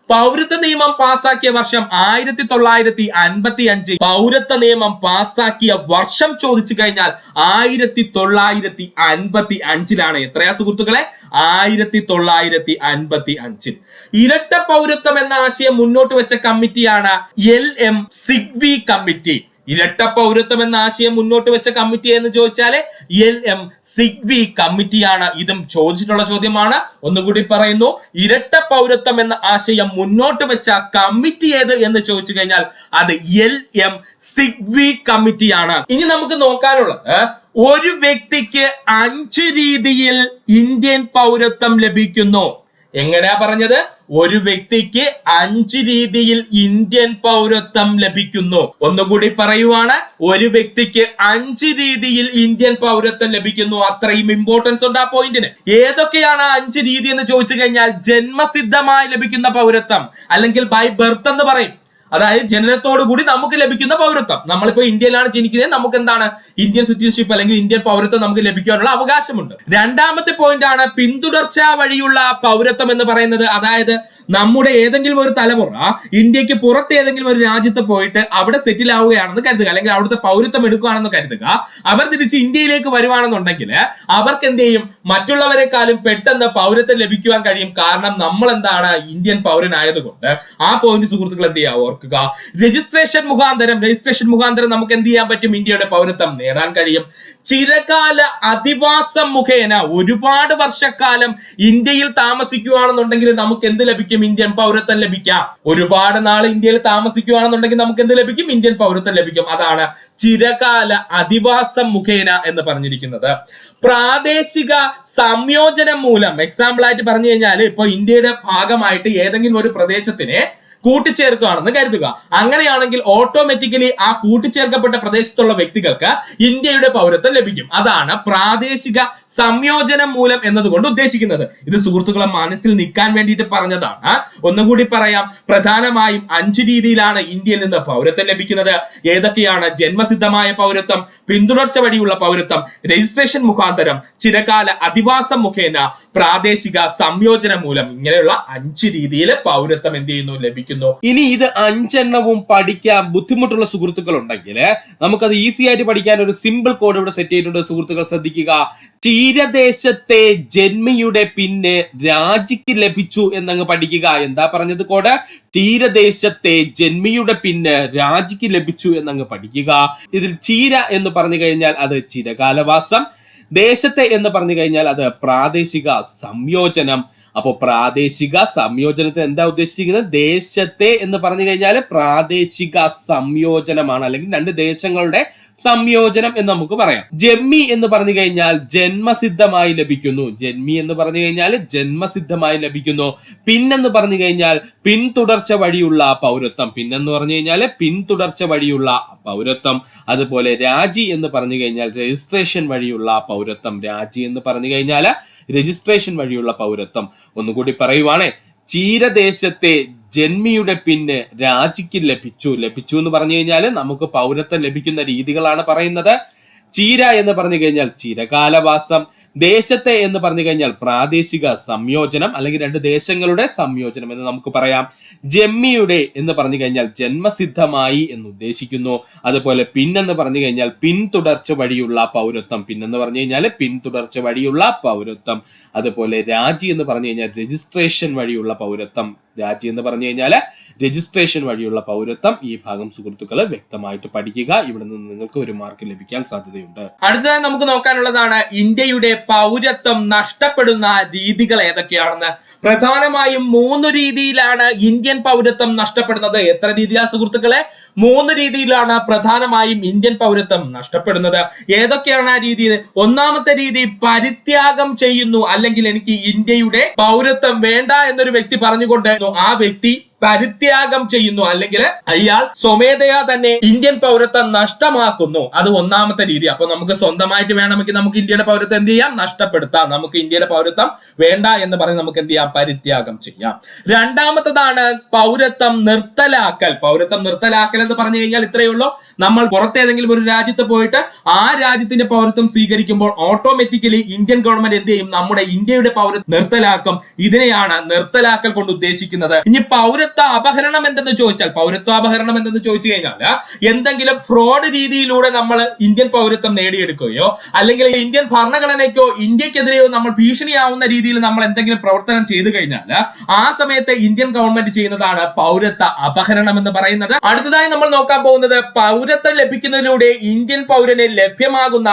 പൗരത്വ നിയമം പാസാക്കിയ വർഷം 1955. പൗരത്വ നിയമം പാസാക്കിയ വർഷം ചോദിച്ചു കഴിഞ്ഞാൽ 1955-ലാണ്. എത്രയാ സുഹൃത്തുക്കളെ? 1955. ഇരട്ട പൗരത്വം എന്ന ആശയം മുന്നോട്ട് വെച്ച കമ്മിറ്റിയാണ് LM സിഗ്വി കമ്മിറ്റി. ഇരട്ട പൗരത്വം എന്ന ആശയം മുന്നോട്ട് വെച്ച കമ്മിറ്റി എന്ന് ചോദിച്ചാല് LM സിഗ്വി കമ്മിറ്റിയാണ്. ഇതും ചോദിച്ചിട്ടുള്ള ചോദ്യമാണ്. ഒന്നുകൂടി പറയുന്നു, ഇരട്ട പൗരത്വം എന്ന ആശയം മുന്നോട്ട് വെച്ച കമ്മിറ്റി ഏത് എന്ന് ചോദിച്ചു കഴിഞ്ഞാൽ അത് LM സിഗ്വി കമ്മിറ്റിയാണ്. ഇനി നമുക്ക് നോക്കാനുള്ളത്, ഒരു വ്യക്തിക്ക് 5 രീതിയിൽ ഇന്ത്യൻ പൗരത്വം ലഭിക്കുന്നു. എങ്ങനെയാ പറഞ്ഞത്? ഒരു വ്യക്തിക്ക് 5 രീതിയിൽ ഇന്ത്യൻ പൗരത്വം ലഭിക്കുന്നു. ഒന്നുകൂടി പറയുവാണ്, ഒരു വ്യക്തിക്ക് 5 രീതിയിൽ ഇന്ത്യൻ പൗരത്വം ലഭിക്കുന്നു. അത്രയും ഇമ്പോർട്ടൻസ് ഉണ്ട് ആ പോയിന്റിന്. ഏതൊക്കെയാണ് 5 രീതി എന്ന് ചോദിച്ചു കഴിഞ്ഞാൽ, ജന്മസിദ്ധമായി ലഭിക്കുന്ന പൗരത്വം അല്ലെങ്കിൽ ബൈ ബർത്ത് എന്ന് പറയും. അതായത് ജനനത്തോടു കൂടി നമുക്ക് ലഭിക്കുന്ന പൗരത്വം. നമ്മളിപ്പോ ഇന്ത്യയിലാണ് ജനിക്കുന്നത്, നമുക്ക് എന്താണ് ഇന്ത്യൻ സിറ്റിസൺഷിപ്പ് അല്ലെങ്കിൽ ഇന്ത്യൻ പൗരത്വം നമുക്ക് ലഭിക്കാനുള്ള അവകാശമുണ്ട്. 2-ാമത്തെ പോയിന്റ് ആണ് പിന്തുടർച്ച വഴിയുള്ള പൗരത്വം എന്ന് പറയുന്നത്. അതായത് നമ്മുടെ ഏതെങ്കിലും ഒരു തലമുറ ഇന്ത്യക്ക് പുറത്ത് ഏതെങ്കിലും ഒരു രാജ്യത്ത് പോയിട്ട് അവിടെ സെറ്റിൽ ആവുകയാണെന്ന് കരുതുക, അല്ലെങ്കിൽ അവിടുത്തെ പൗരത്വം എടുക്കുകയാണെന്ന് കരുതുക. അവർ തിരിച്ച് ഇന്ത്യയിലേക്ക് വരുവാണെന്നുണ്ടെങ്കിൽ അവർക്ക് എന്ത് ചെയ്യും? മറ്റുള്ളവരെക്കാളും പെട്ടെന്ന് പൗരത്വം ലഭിക്കുവാൻ കഴിയും. കാരണം നമ്മൾ എന്താണ്? ഇന്ത്യൻ പൗരനായതുകൊണ്ട്. ആ പോയിന്റ് സുഹൃത്തുക്കൾ എന്ത് ചെയ്യുക? ഓർക്കുക. രജിസ്ട്രേഷൻ മുഖാന്തരം നമുക്ക് എന്ത് ചെയ്യാൻ പറ്റും? ഇന്ത്യയുടെ പൗരത്വം നേടാൻ കഴിയും. ചിരകാല അധിവാസം മുഖേന ഒരുപാട് വർഷക്കാലം ഇന്ത്യയിൽ താമസിക്കുകയാണെന്നുണ്ടെങ്കിൽ നമുക്ക് എന്ത് ലഭിക്കും? ലഭിക്കും? ഇന്ത്യൻ പൗരത്വം ലഭിക്കാം. ഒരുപാട് നാൾ ഇന്ത്യയിൽ താമസിക്കുകയാണെന്നുണ്ടെങ്കിൽ നമുക്ക് എന്ത് ലഭിക്കും? ഇന്ത്യൻ പൗരത്വം ലഭിക്കും. അതാണ് ചിരകാല അധിവാസം മുഖേന എന്ന് പറഞ്ഞിരിക്കുന്നത്. പ്രാദേശിക സംയോജനം മൂലം, എക്സാമ്പിൾ ആയിട്ട് പറഞ്ഞു കഴിഞ്ഞാൽ ഇപ്പൊ ഇന്ത്യയുടെ ഭാഗമായിട്ട് ഏതെങ്കിലും ഒരു പ്രദേശത്തിനെ കൂട്ടിച്ചേർക്കുകയാണെന്ന് കരുതുക. അങ്ങനെയാണെങ്കിൽ ഓട്ടോമാറ്റിക്കലി ആ കൂട്ടിച്ചേർക്കപ്പെട്ട പ്രദേശത്തുള്ള വ്യക്തികൾക്ക് ഇന്ത്യയുടെ പൗരത്വം ലഭിക്കും. അതാണ് പ്രാദേശിക സംയോജനം മൂലം എന്നതുകൊണ്ട് ഉദ്ദേശിക്കുന്നത്. ഇത് സുഹൃത്തുക്കളെ മനസ്സിൽ നിൽക്കാൻ വേണ്ടിയിട്ട് പറഞ്ഞതാണ്. ഒന്നുകൂടി പറയാം. പ്രധാനമായും 5 രീതിയിലാണ് ഇന്ത്യയിൽ നിന്ന് പൗരത്വം ലഭിക്കുന്നത്. ഏതൊക്കെയാണ്? ജന്മസിദ്ധമായ പൗരത്വം, പിന്തുടർച്ച വഴിയുള്ള പൗരത്വം, രജിസ്ട്രേഷൻ മുഖാന്തരം, ചിരകാല അധിവാസം മുഖേന, പ്രാദേശിക സംയോജനം മൂലം. ഇങ്ങനെയുള്ള 5 രീതിയിൽ പൗരത്വം എന്ത് ചെയ്യുന്നു? ലഭിക്കുന്നു. ഇനി ഇത് 5 പഠിക്കാൻ ബുദ്ധിമുട്ടുള്ള സുഹൃത്തുക്കൾ ഉണ്ടെങ്കിൽ നമുക്കത് ഈസി ആയിട്ട് പഠിക്കാൻ ഒരു സിമ്പിൾ കോഡ് ഇവിടെ സെറ്റ് ചെയ്തിട്ടുണ്ട്. സുഹൃത്തുക്കൾ ശ്രദ്ധിക്കുക. തീരദേശത്തെ ജന്മിയുടെ പിന്നെ രാജിക്ക് ലഭിച്ചു എന്നങ്ങ് പഠിക്കുക. എന്താ പറഞ്ഞത് കോഡ്? തീരദേശത്തെ ജന്മിയുടെ പിന്നെ രാജിക്ക് ലഭിച്ചു എന്നങ്ങ് പഠിക്കുക. ഇതിൽ ചീര എന്ന് പറഞ്ഞു കഴിഞ്ഞാൽ അത് ചിരകാലവാസം, ദേശത്തെ എന്ന് പറഞ്ഞു കഴിഞ്ഞാൽ അത് പ്രാദേശിക സംയോജനം. അപ്പോൾ പ്രാദേശിക സംയോജനത്തിന് എന്താ ഉദ്ദേശിച്ചിരിക്കുന്നത്? ദേശത്തെ എന്ന് പറഞ്ഞു കഴിഞ്ഞാൽ പ്രാദേശിക സംയോജനമാണ്, അല്ലെങ്കിൽ 2 ദേശങ്ങളുടെ സംയോജനം എന്ന് നമുക്ക് പറയാം. ജന്മി എന്ന് പറഞ്ഞു കഴിഞ്ഞാൽ ജന്മസിദ്ധമായി ലഭിക്കുന്നു. ജന്മി എന്ന് പറഞ്ഞു കഴിഞ്ഞാൽ ജന്മസിദ്ധമായി ലഭിക്കുന്നു. പിന്നെന്ന് പറഞ്ഞു കഴിഞ്ഞാൽ പിന്തുടർച്ച വഴിയുള്ള പൗരത്വം. പിന്നെന്ന് പറഞ്ഞു കഴിഞ്ഞാൽ പിന്തുടർച്ച വഴിയുള്ള പൗരത്വം. അതുപോലെ രാജി എന്ന് പറഞ്ഞു കഴിഞ്ഞാൽ രജിസ്ട്രേഷൻ വഴിയുള്ള പൗരത്വം. രാജി എന്ന് പറഞ്ഞു കഴിഞ്ഞാൽ രജിസ്ട്രേഷൻ വഴിയുള്ള പൗരത്വം. ഒന്നുകൂടി പറയുവാണേ, തീരദേശത്തെ ജന്മിയുടെ പിന്നെ രാജിക്ക് ലഭിച്ചു എന്ന് പറഞ്ഞു കഴിഞ്ഞാൽ നമുക്ക് പൗരത്വം ലഭിക്കുന്ന രീതികളാണ് പറയുന്നത്. ചീര എന്ന് പറഞ്ഞു കഴിഞ്ഞാൽ ചിരകാലവാസം, ദേശത്തെ എന്ന് പറഞ്ഞു കഴിഞ്ഞാൽ പ്രാദേശിക സംയോജനം, അല്ലെങ്കിൽ 2 ദേശങ്ങളുടെ സംയോജനം എന്ന് നമുക്ക് പറയാം. ജന്മിയുടെ എന്ന് പറഞ്ഞു കഴിഞ്ഞാൽ ജന്മസിദ്ധമായി എന്ന് ഉദ്ദേശിക്കുന്നു. അതുപോലെ പിന്നെന്ന് പറഞ്ഞു കഴിഞ്ഞാൽ പിന്തുടർച്ച വഴിയുള്ള പൗരത്വം. പിന്നെന്ന് പറഞ്ഞു കഴിഞ്ഞാൽ പിന്തുടർച്ച വഴിയുള്ള പൗരത്വം. അതുപോലെ രാജി എന്ന് പറഞ്ഞു കഴിഞ്ഞാൽ രജിസ്ട്രേഷൻ വഴിയുള്ള പൗരത്വം. രാജി എന്ന് പറഞ്ഞു കഴിഞ്ഞാൽ രജിസ്ട്രേഷൻ വഴിയുള്ള പൗരത്വം. ഈ ഭാഗം സുഹൃത്തുക്കളെ വ്യക്തമായിട്ട് പഠിക്കുക. ഇവിടെ നിന്ന് നിങ്ങൾക്ക് 1 മാർക്ക് ലഭിക്കാൻ സാധ്യതയുണ്ട്. അടുത്തതായി നമുക്ക് നോക്കാനുള്ളതാണ് ഇന്ത്യയുടെ പൗരത്വം നഷ്ടപ്പെടുന്ന രീതികൾ ഏതൊക്കെയാണെന്ന്. പ്രധാനമായും 3 രീതിയിലാണ് ഇന്ത്യൻ പൗരത്വം നഷ്ടപ്പെടുന്നത്. എത്ര രീതിയിലാണ് സുഹൃത്തുക്കളെ? 3 രീതിയിലാണ് പ്രധാനമായും ഇന്ത്യൻ പൗരത്വം നഷ്ടപ്പെടുന്നത്. ഏതൊക്കെയാണ് ആ രീതി? ഒന്നാമത്തെ രീതി, പരിത്യാഗം ചെയ്യുന്നു, അല്ലെങ്കിൽ എനിക്ക് ഇന്ത്യയുടെ പൗരത്വം വേണ്ട എന്നൊരു വ്യക്തി പറഞ്ഞുകൊണ്ട് ആ വ്യക്തി പരിത്യാഗം ചെയ്യുന്നു, അല്ലെങ്കിൽ അയാൾ സ്വമേധയാ തന്നെ ഇന്ത്യൻ പൗരത്വം നഷ്ടമാക്കുന്നു. അത് ഒന്നാമത്തെ രീതി. അപ്പൊ നമുക്ക് സ്വന്തമായിട്ട് വേണമെങ്കിൽ നമുക്ക് ഇന്ത്യയുടെ പൗരത്വം എന്ത് ചെയ്യാം? നഷ്ടപ്പെടുത്താം. നമുക്ക് ഇന്ത്യയുടെ പൗരത്വം വേണ്ട എന്ന് പറഞ്ഞ് നമുക്ക് എന്ത് ചെയ്യാം? പരിത്യാഗം ചെയ്യാം. രണ്ടാമത്തതാണ് പൗരത്വം നിർത്തലാക്കൽ. പൗരത്വം നിർത്തലാക്കൽ എന്ന് പറഞ്ഞു കഴിഞ്ഞാൽ ഇത്രയേ ഉള്ളൂ. നമ്മൾ പുറത്തേതെങ്കിലും ഒരു രാജ്യത്ത് പോയിട്ട് ആ രാജ്യത്തിന്റെ പൗരത്വം സ്വീകരിക്കുമ്പോൾ ഓട്ടോമാറ്റിക്കലി ഇന്ത്യൻ ഗവൺമെന്റ് എന്ത് ചെയ്യും? നമ്മുടെ ഇന്ത്യയുടെ പൗരത്വം നിർത്തലാക്കും. ഇതിനെയാണ് നിർത്തലാക്കൽ കൊണ്ട് ഉദ്ദേശിക്കുന്നത്. ഇനി പൗരത്വ അപഹരണം എന്തെന്ന് ചോദിച്ചാൽ, പൗരത്വ അപഹരണം എന്തെന്ന് ചോദിച്ചു കഴിഞ്ഞാൽ എന്തെങ്കിലും ഫ്രോഡ് രീതിയിലൂടെ നമ്മൾ ഇന്ത്യൻ പൗരത്വം നേടിയെടുക്കുകയോ അല്ലെങ്കിൽ ഇന്ത്യൻ ഭരണഘടനയ്ക്കോ ഇന്ത്യക്കെതിരെയോ നമ്മൾ ഭീഷണിയാവുന്ന രീതിയിൽ നമ്മൾ എന്തെങ്കിലും പ്രവർത്തനം ചെയ്തു കഴിഞ്ഞാൽ ആ സമയത്ത് ഇന്ത്യൻ ഗവൺമെന്റ് ചെയ്യുന്നതാണ് പൗരത്വ അപഹരണം എന്ന് പറയുന്നത്. അടുത്തതായി നമ്മൾ നോക്കാൻ പോകുന്നത് പൗരത്വം ലഭിക്കുന്നതിലൂടെ ഇന്ത്യൻ പൗരന് ലഭ്യമാകുന്ന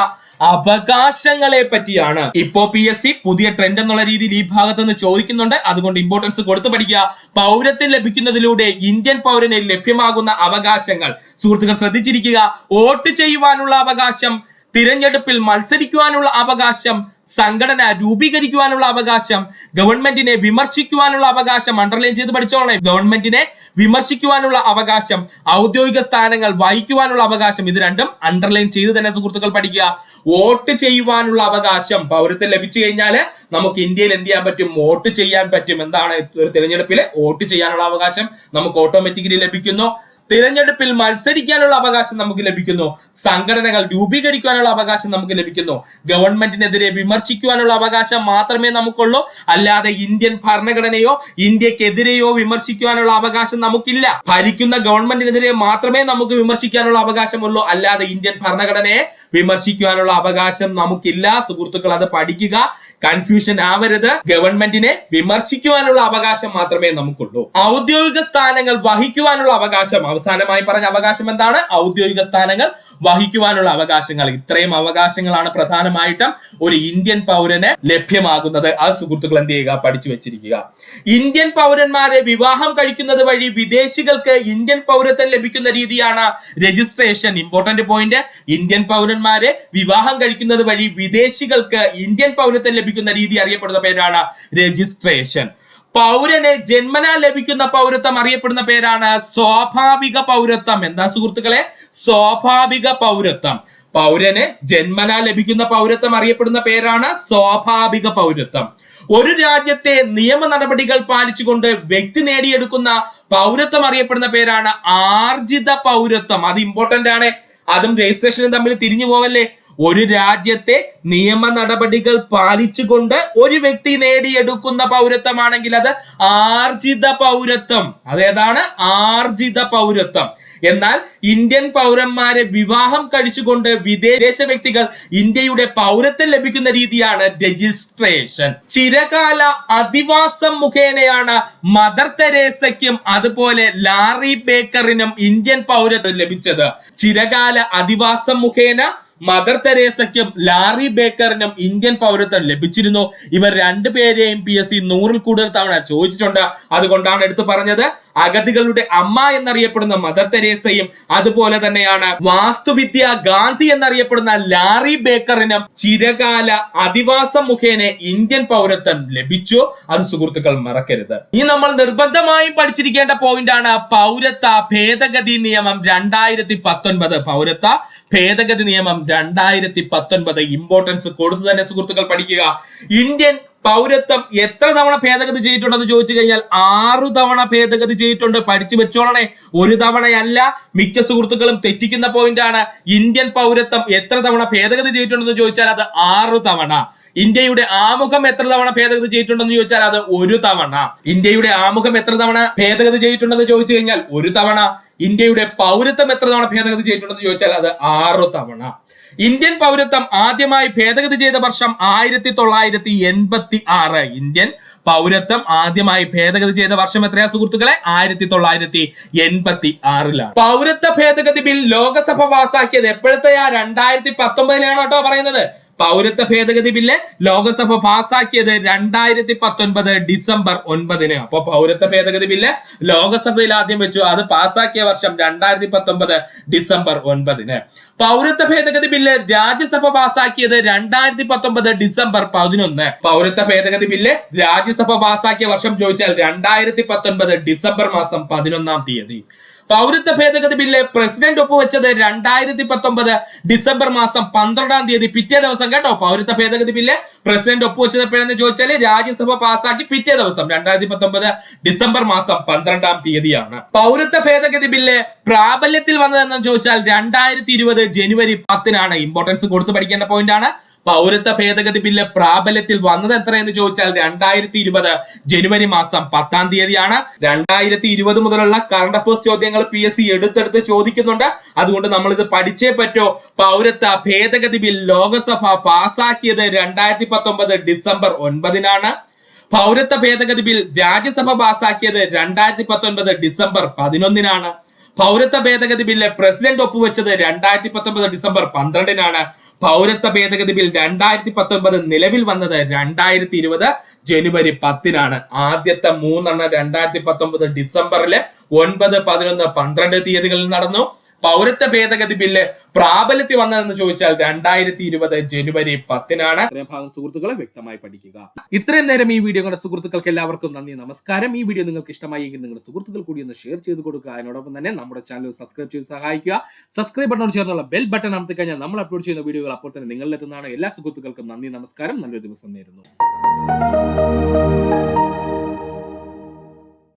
അവകാശങ്ങളെ പറ്റിയാണ്. ഇപ്പോ PSC പുതിയ ട്രെൻഡ് എന്നുള്ള രീതിയിൽ ഈ ഭാഗത്ത് നിന്ന് ചോദിക്കുന്നുണ്ട്. അതുകൊണ്ട് ഇമ്പോർട്ടൻസ് കൊടുത്തു പഠിക്കുക. പൗരത്വം ലഭിക്കുന്നതിലൂടെ ഇന്ത്യൻ പൗരന് ലഭ്യമാകുന്ന അവകാശങ്ങൾ. സുഹൃത്തുക്കൾ ശ്രദ്ധിച്ചിരിക്കുക. വോട്ട് ചെയ്യുവാനുള്ള അവകാശം, തിരഞ്ഞെടുപ്പിൽ മത്സരിക്കുവാനുള്ള അവകാശം, സംഘടന രൂപീകരിക്കുവാനുള്ള അവകാശം, ഗവൺമെന്റിനെ വിമർശിക്കുവാനുള്ള അവകാശം. അണ്ടർലൈൻ ചെയ്ത് പഠിച്ചോളെ. ഗവൺമെന്റിനെ വിമർശിക്കുവാനുള്ള അവകാശം, ഔദ്യോഗിക സ്ഥാനങ്ങൾ വഹിക്കുവാനുള്ള അവകാശം. ഇത് രണ്ടും അണ്ടർലൈൻ ചെയ്ത് തന്നെ സുഹൃത്തുക്കൾ പഠിക്കുക. വോട്ട് ചെയ്യുവാനുള്ള അവകാശം. പൗരത്വം ലഭിച്ചു കഴിഞ്ഞാൽ നമുക്ക് ഇന്ത്യയിൽ എന്ത് ചെയ്യാൻ പറ്റും? വോട്ട് ചെയ്യാൻ പറ്റും. എന്താണ്? ഒരു തിരഞ്ഞെടുപ്പിൽ വോട്ട് ചെയ്യാനുള്ള അവകാശം നമുക്ക് ഓട്ടോമാറ്റിക്കലി ലഭിക്കുന്നു. തിരഞ്ഞെടുപ്പിൽ മത്സരിക്കാനുള്ള അവകാശം നമുക്ക് ലഭിക്കുന്നു. സംഘടനകൾ രൂപീകരിക്കാനുള്ള അവകാശം നമുക്ക് ലഭിക്കുന്നു. ഗവൺമെന്റിനെതിരെ വിമർശിക്കുവാനുള്ള അവകാശം മാത്രമേ നമുക്കുള്ളൂ. അല്ലാതെ ഇന്ത്യൻ ഭരണഘടനയോ ഇന്ത്യക്കെതിരെയോ വിമർശിക്കുവാനുള്ള അവകാശം നമുക്കില്ല. ഭരിക്കുന്ന ഗവൺമെന്റിനെതിരെ മാത്രമേ നമുക്ക് വിമർശിക്കാനുള്ള അവകാശമുള്ളൂ. അല്ലാതെ ഇന്ത്യൻ ഭരണഘടനയെ വിമർശിക്കുവാനുള്ള അവകാശം നമുക്കില്ല. സുഹൃത്തുക്കൾ അത് പഠിക്കുക. കൺഫ്യൂഷൻ ആവരുത്. ഗവൺമെന്റിനെ വിമർശിക്കുവാനുള്ള അവകാശം മാത്രമേ നമുക്കുള്ളൂ. ഔദ്യോഗിക സ്ഥാനങ്ങൾ വഹിക്കുവാനുള്ള അവകാശം. അവസാനമായി പറഞ്ഞ അവകാശം എന്താണ്? ഔദ്യോഗിക സ്ഥാനങ്ങൾ വഹിക്കുവാനുള്ള അവകാശങ്ങൾ. ഇത്രയും അവകാശങ്ങളാണ് പ്രധാനമായിട്ടും ഒരു ഇന്ത്യൻ പൗരന് ലഭ്യമാകുന്നത്. അത് സുഹൃത്തുക്കൾ എന്ത് ചെയ്യുക, പഠിച്ചു വെച്ചിരിക്കുക. ഇന്ത്യൻ പൗരന്മാരെ വിവാഹം കഴിക്കുന്നത് വഴി വിദേശികൾക്ക് ഇന്ത്യൻ പൗരത്വം ലഭിക്കുന്ന രീതിയാണ് രജിസ്ട്രേഷൻ. ഇമ്പോർട്ടന്റ് പോയിന്റ്, ഇന്ത്യൻ പൗരന്മാരെ വിവാഹം കഴിക്കുന്നത് വഴി വിദേശികൾക്ക് ഇന്ത്യൻ പൗരത്വം ലഭിക്കുന്ന രീതി അറിയപ്പെടുന്ന പേരാണ് രജിസ്ട്രേഷൻ. പൗരന് ജന്മനാ ലഭിക്കുന്ന പൗരത്വം അറിയപ്പെടുന്ന പേരാണ് സ്വാഭാവിക പൗരത്വം. എന്താ സുഹൃത്തുക്കളെ? സ്വാഭാവിക പൗരത്വം. പൗരന് ജന്മനാ ലഭിക്കുന്ന പൗരത്വം അറിയപ്പെടുന്ന പേരാണ് സ്വാഭാവിക പൗരത്വം. ഒരു രാജ്യത്തെ നിയമ നടപടികൾ പാലിച്ചുകൊണ്ട് വ്യക്തി നേടിയെടുക്കുന്ന പൗരത്വം അറിയപ്പെടുന്ന പേരാണ് ആർജിത പൗരത്വം. അത് ഇമ്പോർട്ടന്റ് ആണ്. അതും രജിസ്ട്രേഷനും തമ്മിൽ തിരിഞ്ഞു പോവല്ലേ. ഒരു രാജ്യത്തെ നിയമ നടപടികൾ പാലിച്ചുകൊണ്ട് ഒരു വ്യക്തി നേടിയെടുക്കുന്ന പൗരത്വമാണെങ്കിൽ അത് ആർജിത പൗരത്വം. അതേതാണ്? ആർജിത പൗരത്വം. എന്നാൽ ഇന്ത്യൻ പൗരന്മാരെ വിവാഹം കഴിച്ചുകൊണ്ട് വിദേശ വ്യക്തികൾ ഇന്ത്യയുടെ പൗരത്വം ലഭിക്കുന്ന രീതിയാണ് രജിസ്ട്രേഷൻ. ചിരകാല അധിവാസം മുഖേനയാണ് മദർ തെരേസയ്ക്കും അതുപോലെ ലാറി ബേക്കറിനും ഇന്ത്യൻ പൗരത്വം ലഭിച്ചത്. ചിരകാല അധിവാസം മുഖേന മദർ തെരേസയ്ക്കും ലാറി ബേക്കറിനും ഇന്ത്യൻ പൗരത്വം ലഭിച്ചിരുന്നു. ഇവർ രണ്ടുപേരെയും PSC 100-ൽ കൂടുതൽ തവണ ചോദിച്ചിട്ടുണ്ട്. അതുകൊണ്ടാണ് എടുത്തു പറഞ്ഞത്. അഗതികളുടെ അമ്മ എന്നറിയപ്പെടുന്ന മദർ തെരേസയും അതുപോലെ തന്നെയാണ് വാസ്തുവിദ്യ ഗാന്ധി എന്നറിയപ്പെടുന്ന ലാറി ബേക്കറിനും ചിരകാല അധിവാസം മുഖേന ഇന്ത്യൻ പൗരത്വം ലഭിച്ചു. അത് സുഹൃത്തുക്കൾ മറക്കരുത്. ഇനി നമ്മൾ നിർബന്ധമായും പഠിച്ചിരിക്കേണ്ട പോയിന്റ് ആണ് പൗരത്വ ഭേദഗതി നിയമം 2019. പൗരത്വ ഭേദഗതി നിയമം 2019 ഇമ്പോർട്ടൻസ് കൊടുത്തു തന്നെ സുഹൃത്തുക്കൾ പഠിക്കുക. ഇന്ത്യൻ പൗരത്വം എത്ര തവണ ഭേദഗതി ചെയ്തിട്ടുണ്ടെന്ന് ചോദിച്ചു കഴിഞ്ഞാൽ 6 തവണ ഭേദഗതി ചെയ്തിട്ടുണ്ട്. പഠിച്ചു വെച്ചോളണേ. ഒരു തവണയല്ല. മിക്ക സുഹൃത്തുക്കളും തെറ്റിക്കുന്ന പോയിന്റ് ആണ്. ഇന്ത്യൻ പൗരത്വം എത്ര തവണ ഭേദഗതി ചെയ്തിട്ടുണ്ടെന്ന് ചോദിച്ചാൽ അത് 6 തവണ. ഇന്ത്യയുടെ ആമുഖം എത്ര തവണ ഭേദഗതി ചെയ്തിട്ടുണ്ടെന്ന് ചോദിച്ചാൽ അത് 1 തവണ. ഇന്ത്യയുടെ ആമുഖം എത്ര തവണ ഭേദഗതി ചെയ്തിട്ടുണ്ടെന്ന് ചോദിച്ചു കഴിഞ്ഞാൽ 1 തവണ. ഇന്ത്യയുടെ പൗരത്വം എത്ര തവണ ഭേദഗതി ചെയ്തിട്ടുണ്ടെന്ന് ചോദിച്ചാൽ അത് 6 തവണ. ഇന്ത്യൻ പൗരത്വം ആദ്യമായി ഭേദഗതി ചെയ്ത വർഷം 1986. ഇന്ത്യൻ പൗരത്വം ആദ്യമായി ഭേദഗതി ചെയ്ത വർഷം എത്രയാ സുഹൃത്തുക്കളെ? 1986-ലാണ്. പൗരത്വ ഭേദഗതി ബിൽ ലോകസഭ പാസാക്കിയത് എപ്പോഴത്തെയാ? 2019-ലാണ് കേട്ടോ പറയുന്നത്. പൗരത്വ ഭേദഗതി ബില്ല് ലോകസഭ പാസാക്കിയത് 2019 ഡിസംബർ 9-ന്. അപ്പൊ പൗരത്വ ഭേദഗതി ബില്ല് ലോകസഭയിൽ ആദ്യം വെച്ചു. അത് പാസാക്കിയ വർഷം 2019 ഡിസംബർ 9-ന്. പൗരത്വ ഭേദഗതി ബില്ല് രാജ്യസഭ പാസാക്കിയത് 2019 ഡിസംബർ 11. പൗരത്വ ഭേദഗതി ബില്ല് രാജ്യസഭ പാസാക്കിയ വർഷം ചോദിച്ചാൽ 2019 ഡിസംബർ മാസം 11-ാം തീയതി. പൗരത്വ ഭേദഗതി ബില്ല് പ്രസിഡന്റ് ഒപ്പുവെച്ചത് 2019 ഡിസംബർ മാസം 12-ാം തീയതി, പിറ്റേ ദിവസം കേട്ടോ. പൗരത്വ ഭേദഗതി ബില്ല് പ്രസിഡന്റ് ഒപ്പുവെച്ചത് എപ്പോഴെന്ന് ചോദിച്ചാൽ രാജ്യസഭ പാസാക്കി പിറ്റേ ദിവസം 2019 ഡിസംബർ മാസം 12-ാം തീയതിയാണ്. പൗരത്വ ഭേദഗതി ബില്ല് പ്രാബല്യത്തിൽ വന്നതെന്ന് ചോദിച്ചാൽ 2020 ജനുവരി 10-നാണ്. ഇമ്പോർട്ടൻസ് കൊടുത്തു പഠിക്കേണ്ട പോയിന്റ് ആണ്. പൗരത്വ ഭേദഗതി ബില്ല് പ്രാബല്യത്തിൽ വന്നത് എത്രയെന്ന് ചോദിച്ചാൽ 2020 ജനുവരി മാസം 10-ാം തീയതിയാണ്. 2020 മുതലുള്ള കറണ്ട് അഫയേഴ്സ് ചോദ്യങ്ങൾ PSC എടുത്തെടുത്ത് ചോദിക്കുന്നുണ്ട്. അതുകൊണ്ട് നമ്മൾ ഇത് പഠിച്ചേ പറ്റോ. പൗരത്വ ഭേദഗതി ബിൽ ലോകസഭ പാസാക്കിയത് 2019 ഡിസംബർ 9-നാണ്. പൗരത്വ ഭേദഗതി ബിൽ രാജ്യസഭ പാസാക്കിയത് 2019 ഡിസംബർ 11-നാണ്. പൗരത്വ ഭേദഗതി ബില്ല് പ്രസിഡന്റ് ഒപ്പുവെച്ചത് 2019 ഡിസംബർ 12-നാണ്. പൗരത്വ ഭേദഗതി ബിൽ 2019 നിലവിൽ വന്നത് 2020 ജനുവരി 10-നാണ്. ആദ്യത്തെ 3 2019 ഡിസംബറിലെ 9, 11, 12 തീയതികളിൽ നടന്നു. പൗരത്വ ഭേദഗതി ബില്ല് പ്രാബല്യത്തിൽ വന്നതെന്ന് ചോദിച്ചാൽ 2020 ജനുവരി 10-നാണ്. ഇത്രയും ഭാഗം സുഹൃത്തുക്കളെ വ്യക്തമായി പഠിക്കുക. ഇത്രയും നേരം ഈ വീഡിയോ കണ്ട സുഹൃത്തുക്കൾക്ക് എല്ലാവർക്കും നന്ദി, നമസ്കാരം. ഈ വീഡിയോ നിങ്ങൾക്ക് ഇഷ്ടമായെങ്കിൽ നിങ്ങളുടെ സുഹൃത്തുക്കൾ കൂടി ഒന്ന് ഷെയർ ചെയ്ത് കൊടുക്കുക. അതിനോടൊപ്പം തന്നെ നമ്മുടെ ചാനൽ സബ്സ്ക്രൈബ് ചെയ്ത് സഹായിക്കുക. സബ്സ്ക്രൈബ് ബട്ടൺ ചേർന്നുള്ള ബെൽ ബട്ടൺ അമർത്തി കഴിഞ്ഞാൽ നമ്മൾ അപ്ലോഡ് ചെയ്യുന്ന വീഡിയോകൾ അപ്പോൾ തന്നെ നിങ്ങളിലെത്തുന്നതാണ്. എല്ലാ സുഹൃത്തുക്കൾക്കും നന്ദി, നമസ്കാരം. നല്ലൊരു ദിവസം നേരുന്നു.